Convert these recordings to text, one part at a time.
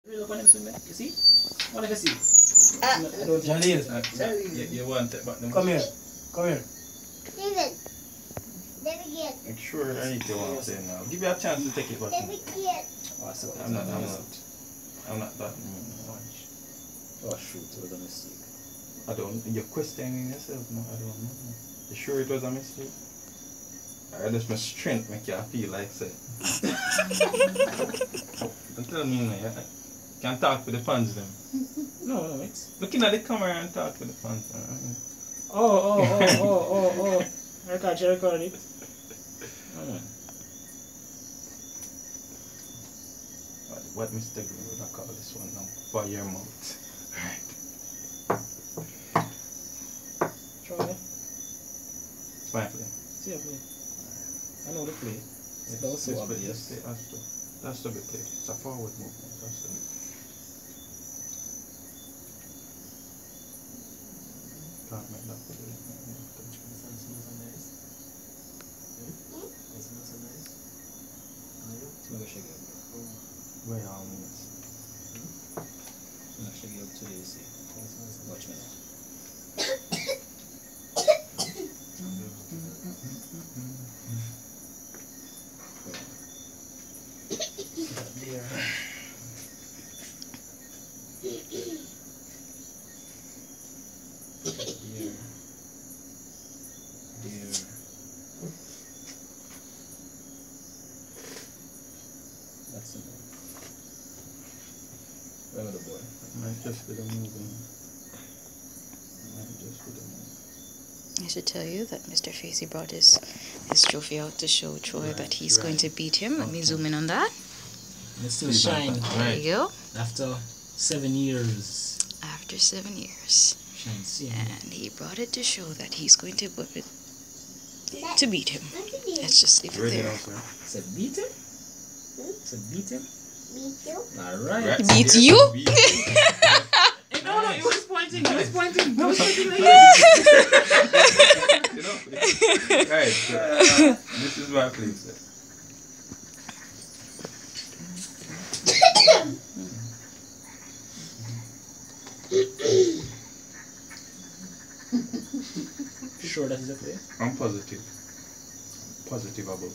Real up on them swim, you see? What do you see? Jaleel, You want it, but come here. Come here. Steven, let me get. I'm sure I need to want to say now. Give you a chance to take it, but Let me get. I'm not that much. Oh shoot, it was a mistake. I don't. You're questioning yourself, no? I don't know. You sure it was a mistake? I just my strength make you feel like say. Don't tell me, man. You can't talk with the fans, them. No, it's. Looking at the camera and talk with the fans. Oh. I can't record it. What Mr. Green would I call this one now? For your mouth. Right. Try it. It's my play. See a play. I know the play. It's also obvious. That's to be played. It's a forward movement. That's to be. Can't make that play. Where are we? I'm actually going to you see. Watch me now. That's the move. Where was the boy? Might just be the moving. I should tell you that Mr. Facey brought his trophy out to show Troy that he's going to beat him. Let me zoom in on that. It still shine. There you go. After 7 years. After 7 years. Shine, see. And he brought it to show that he's going to whip it to beat him. Let's just leave it there. Said beat him? Said beat him? Beat you? Alright. Beat you? No, he was pointing. He was pointing. He was pointing like Right. This is my place. Sure that is a play? I'm positive. Positive about it.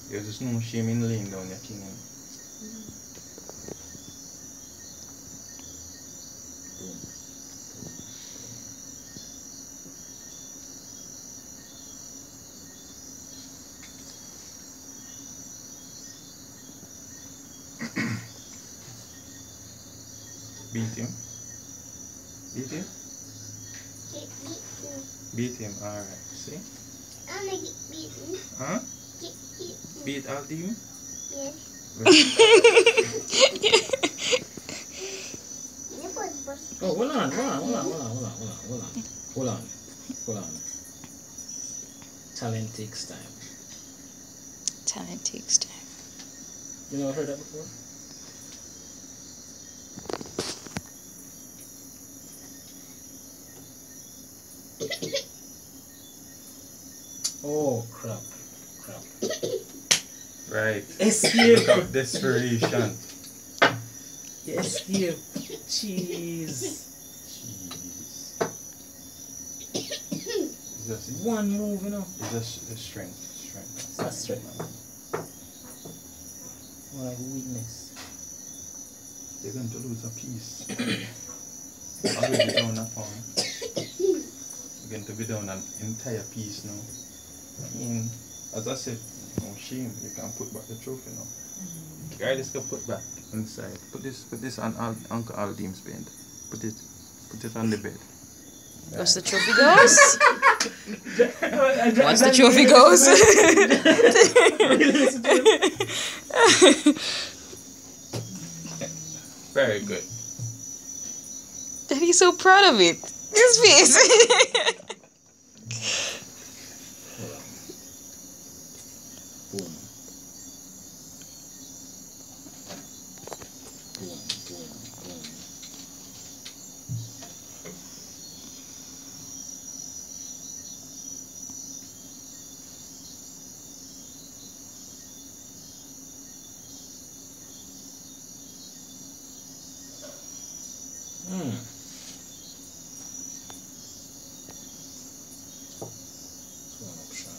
There's just no shame in laying down your king. Beat him. Beat him? Beat him, alright. See? I'm gonna get beaten. Huh? Get beaten. Beat Aldeam? Yes. Oh, hold on. Talent takes time. Talent takes time. You never heard that before? Oh, crap. Right. Escape. Look at desperation. Escape. Jeez. Just One move, you know. it's just the strength. It's not strength. More like weakness. They're going to lose a piece. Already down a pound. They're going to be down an entire piece now. As I said, no shame. You can put back the trophy now. Guy, this can put back inside. Put this on Uncle Aldeam's bed. Put it on the bed. Once the trophy goes. Once the trophy goes. Very good. Daddy's so proud of it. His face. Boom. That's one option.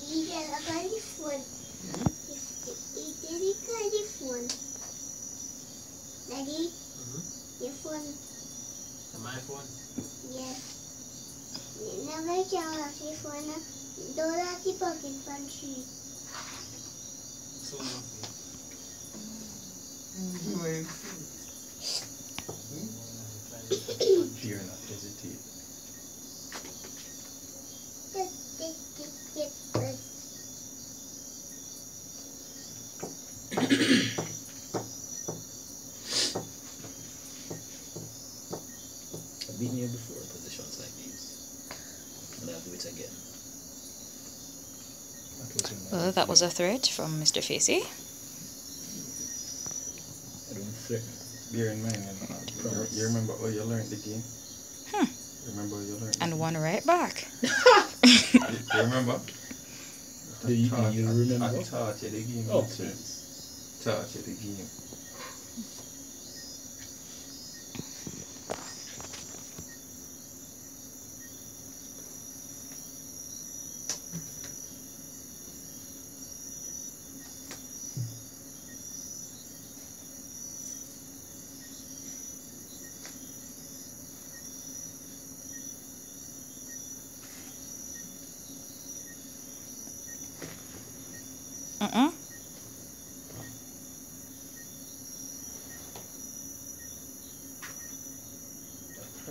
You get a very phone. You did a phone. Daddy, your phone. My phone? Yes. Never charge your phone. Don't have the pocket punch. So Fear not hesitate. Get this. I've been here before in positions like these. And I'll do it again. Well, that was a threat from Mr. Facey. I don't threaten. Bear in mind, you remember how you learned the game? Remember how you learned And one right back. You remember? Do you remember? I taught you the game. Oh, Richard. please. Taught you the game.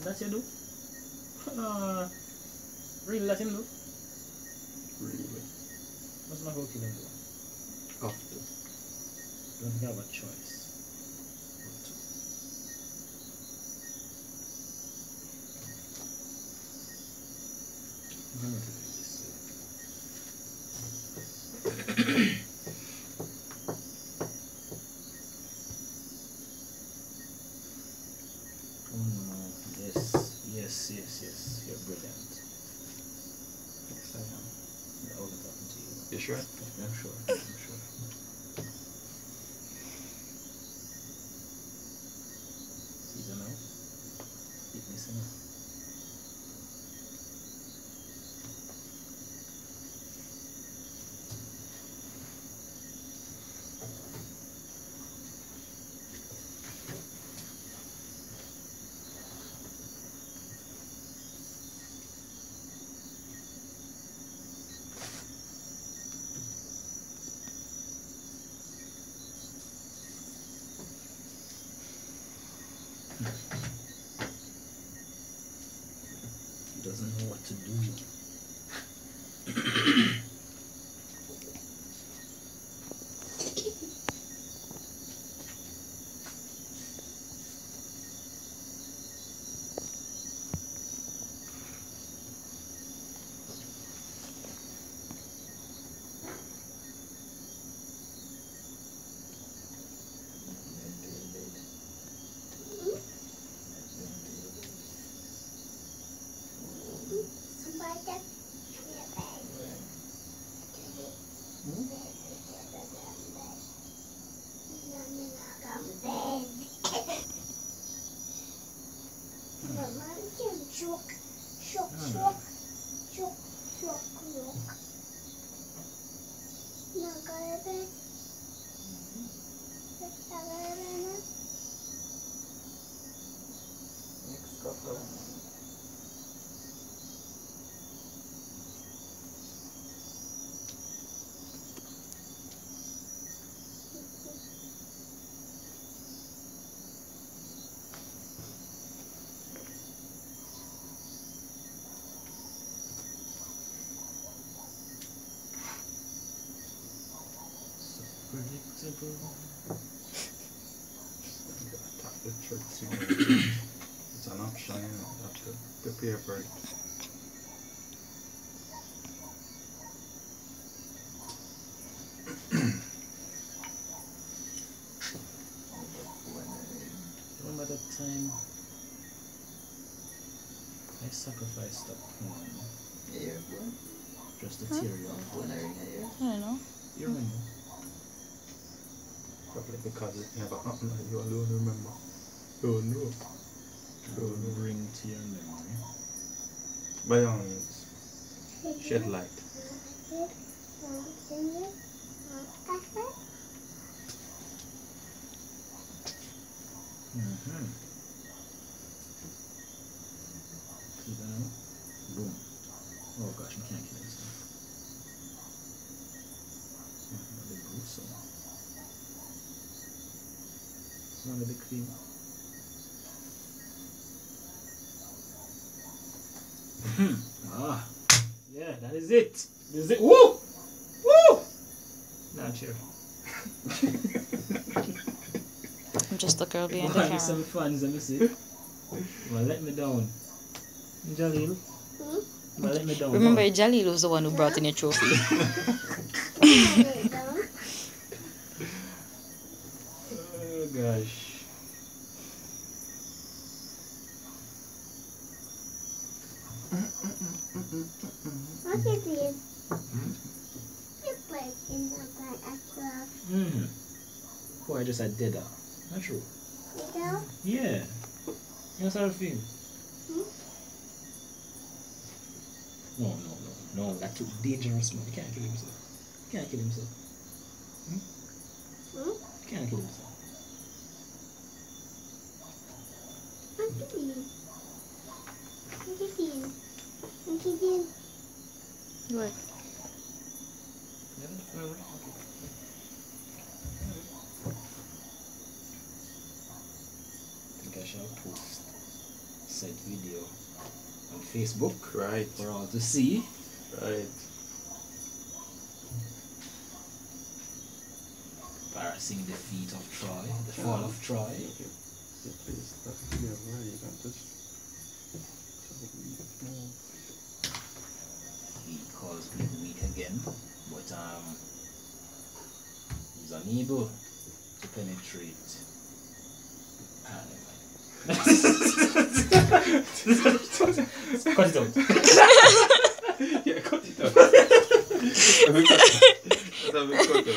That's you do? Really let him do? Really. Must not go kill him though. After. Don't think I have a choice. I'm going to do this. Oh no, yes, you're brilliant. Yes, I am. I will be talking to you. You sure? I'm sure. Season now. Keep missing out. He doesn't know what to do. Next couple. Unpredictable. Attack the tricks, you know. It's an option, you know. You have to prepare for it. Remember that time I sacrificed a pawn Yeah, boy. just to tear you off when I ring I don't know. You remember? Probably because it never happened, like you alone remember. Oh no. Bring to your memory. By all means, shed light. See that now? Boom. Oh gosh, I can't kill this now. Really gruesome. It's not a big thing. Yeah, that is it. This is it. Woo! Woo! Now cheer. I'm just the girl behind the Buy me camera. some fans, let me see. Well, let me down. Jalil. Well, let me down. Remember, Jalil was the one who brought in your trophy. Oh gosh. What is this? You put in the bag as well. Boy, I just had dead up. Not true. You know? Yeah. That's how I feel. No, that's too dangerous, man. You can't kill himself. You can't kill himself. You can't kill himself. What is this? What is this? What is this? What? I think I shall post said video on Facebook Right. for all to see. Right. Embarrassing defeat of Troy, the fall of Troy. Please, that's clear, right? You can just He calls me weak again, but he's unable to penetrate. Cut it out. Yeah, cut it out. That's how we cut it.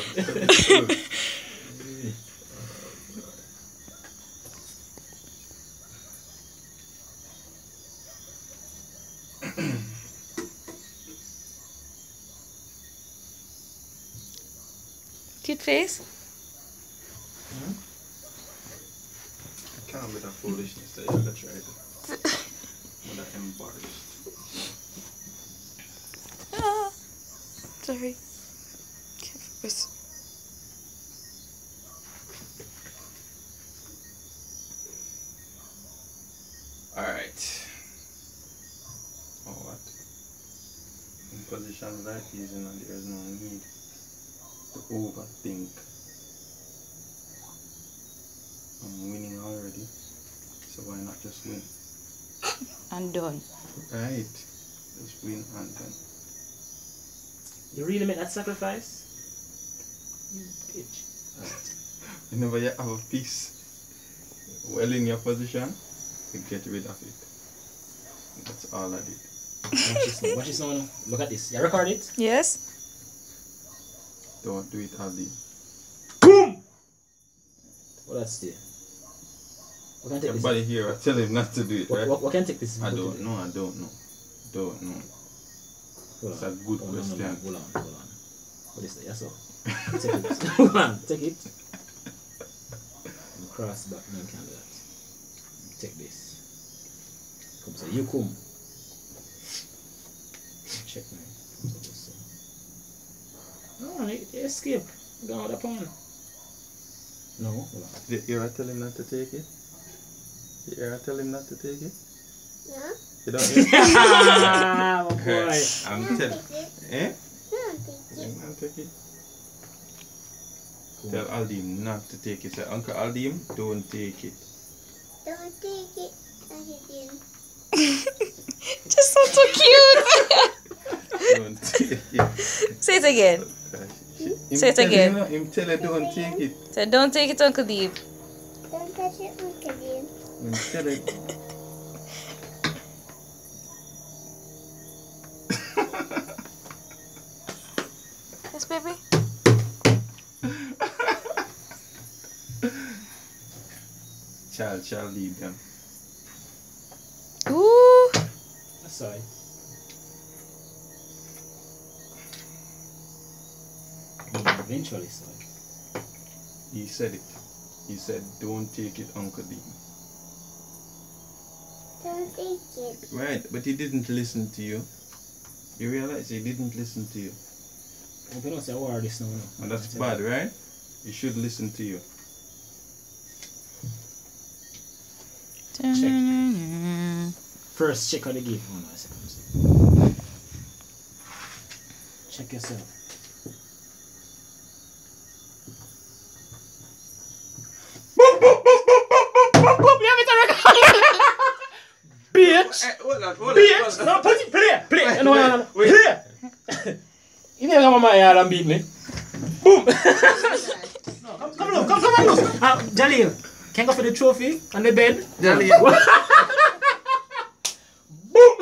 Cute face? I can't with that foolishness that you ever tried. With that embarrassed. Ah, sorry. Can't focus. Alright. Oh, what? In positions like these, you know, there's no need to overthink. I'm winning already, so why not just win? And done. Right. Just win and done. You really make that sacrifice? You bitch. Whenever you have a piece well in your position, you get rid of it. That's all I did. Watch this now. Look at this. You record it? Yes? Don't do it, Aldeam. Boom! Well, that's there. What can take Everybody here, I tell him not to do it, right? What can take this? I don't know. Don't know. It's a good question. Hold on. What is that? Yes, sir. Take it. Hold on, take it. And cross back. No, you can't do that. Take this. Come, so you come. Check now. No, he escape. Go with the pawn. No, hold on. Did you ever tell him not to take it? Did you ever tell him not to take it? No? You don't hear? Ah, my boy. I'm Don't telling. take it. Eh? Don't take You it. don't take it? Tell Aldeam not to take it. Say, Uncle Aldeam, don't take it. Don't take it. Again. Just sounds so cute. Don't take it. Say it again. Say it again. Him tell her don't take it. Say, don't take it, Uncle Deep. Don't touch it, Uncle Dean. Him tell her. Yes, baby. Child leave them. Ooh. That's alright. Eventually, sorry. He said it. He said, don't take it, Uncle Dean. Don't take it. Right, but he didn't listen to you. You realize he didn't listen to you. We don't say war this now. And that's bad, right? He should listen to you. First, check on the game. Oh, no, second. Check yourself. Bitch! Hold on. Bitch! No, put it, play! No. Play! You never come on my yard and beat me. Boom! Come on. Jaleel, can go for the trophy on the bed? Jaleel. Boom!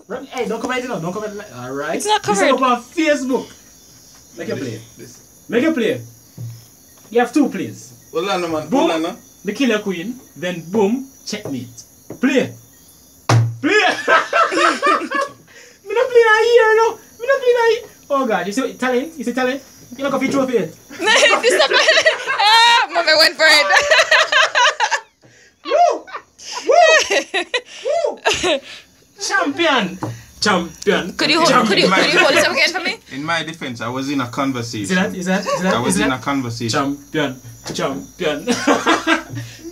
No. Hey, don't comment it now. Don't comment. Alright. It's not covered. This is up on Facebook. Make a play. Make a play. You have 2 plays. Hold on, man. Boom. Hold on, no. The killer queen. Then boom. Checkmate. Play. Me not play a year, no. Me not play a year. Oh God, you see talent? You see talent? You not go for trophy yet. Mama went for it. Woo! Champion. Could you hold it up again for me? In my defense, I was in a conversation. Is that? I was in a conversation. Champion.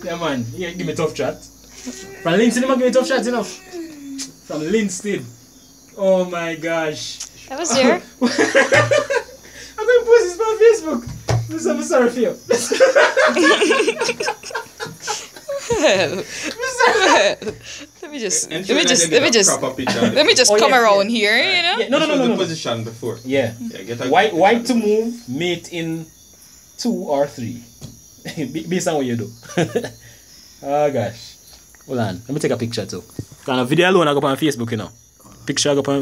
Yeah, man. Yeah, give me a tough chat. From Linstead, give me a tough chat, you know. From Linstead. Oh my gosh. That was there. I'm going to post this on Facebook. I'm sorry for you. Let me just Oh, come yeah, around here, you know. Yeah, no. The position before. Yeah. Get a White to move, mate in 2 or 3. Based on what you do. Oh gosh. Hold on. Let me take a picture too. Because a video alone I go up on Facebook, you know. Picture I go up on